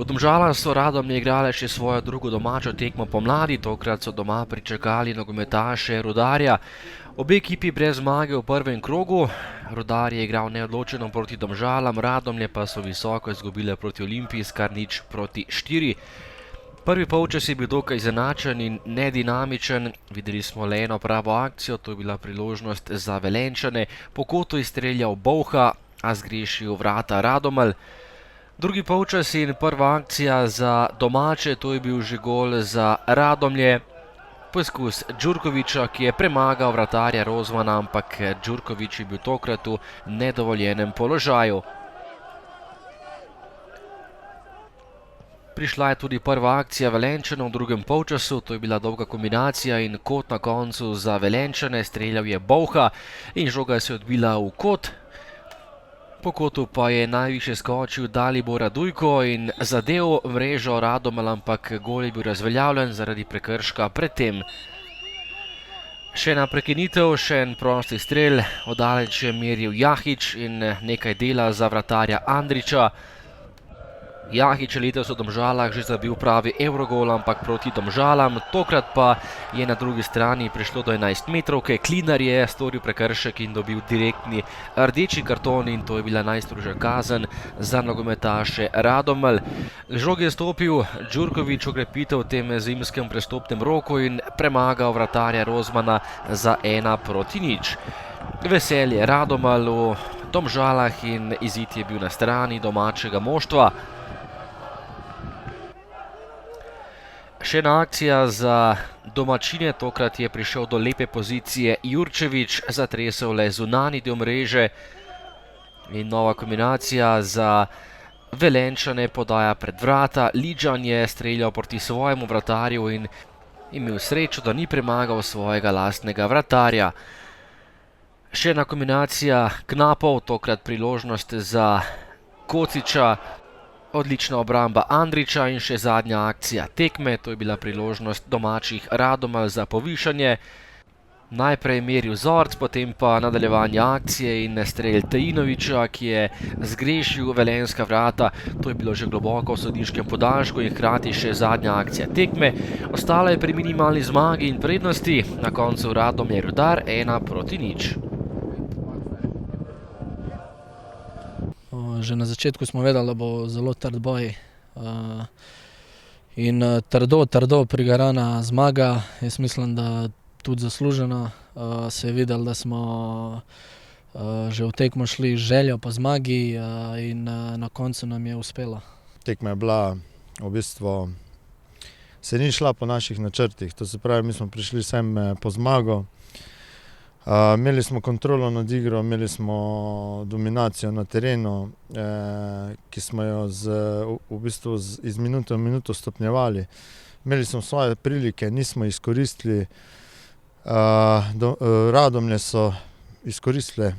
V Domžalah so Radomlje igrale še svojo drugo domačo tekmo pomladi, tokrat so doma pričakali nogometaše Rudarja. Obe ekipi brez zmage v prvem krogu. Rudar je igral neodločeno proti Domžalam, Radomlje pa so visoko izgubile proti Olimpiji s kar 0:4. Prvi polčas je bil dokaj izenačen in nedinamičen, videli smo le eno pravo akcijo, to je bila priložnost za Velenjčane, po kotu je streljal Bolha, a zgrešil vrata Radomelj. Drugi polčas in prva akcija za domače, to je bil že gol za Radomlje. Poskus Đurkovića, ki je premagal vratarja Rozmana, ampak Đurković je bil tokrat v nedovoljenem položaju. Prišla je tudi prva akcija Velenjčanov v drugem polčasu, to je bila dolga kombinacija in kot na koncu za Velenjčane, streljal je Bolha in žoga se je odbila v kot. Po kotu pa je najviše skočil Dalibor Radujko in zadev mrežo Radomelj, ampak gol je bil razveljavljen zaradi prekrška predtem. Še ena prekinitev, še en prosti strel, oddaleč je meril Jahić in nekaj dela za vratarja Andrića. Jahić je letos v Domžalah že zabil pravi evrogol, ampak proti Domžalam. Tokrat pa je na drugi strani prišlo do 11-metrovke. Klinar je storil prekršek in dobil direktni rdeči karton in to je bila najstrožja kazen za nogometaše Radomelj. Žog je stopil Đurković, okrepitev v tem zimskem prestopnem roku in premagal vratarja Rozmana za 1:0. Veselje Radomelj v Domžalah in izid je bil na strani domačega moštva. Še ena akcija za domačine, tokrat je prišel do lepe pozicije Jurčević, zatresel le zunanji del mreže in nova kombinacija za Velenjčane, podaja pred vrata. Lidžan je streljal proti svojemu vratarju in imel srečo, da ni premagal svojega lastnega vratarja. Še ena kombinacija Knapov, tokrat priložnost za Kocića. Odlična obramba Andrića in še zadnja akcija tekme, to je bila priložnost domačih Radomelj za povišanje. Najprej meril Zorc, potem pa nadaljevanje akcije in strel Tejinovića, ki je zgrešil velenjska vrata. To je bilo že globoko v sodniškem podaljšku in hkrati še zadnja akcija tekme. Ostala je pri minimalni zmagi in prednosti, na koncu Radomlje Rudar 1:0. Že na začetku smo vedeli, da bo zelo trd boj in trdo prigarana zmaga. Jaz mislim, da tudi zaslužena. Se je videlo, da smo že v tekmo šli z željo po zmagi in na koncu nam je uspelo. Tekma je bila v bistvu, se ni šla po naših načrtih, to se pravi, mi smo prišli sem po zmago. Imeli smo kontrolo nad igro, imeli smo dominacijo na terenu, ki smo jo v bistvu iz minute v minuto stopnjevali. Imeli smo svoje prilike, nismo izkoristili. Radomlje so izkoristile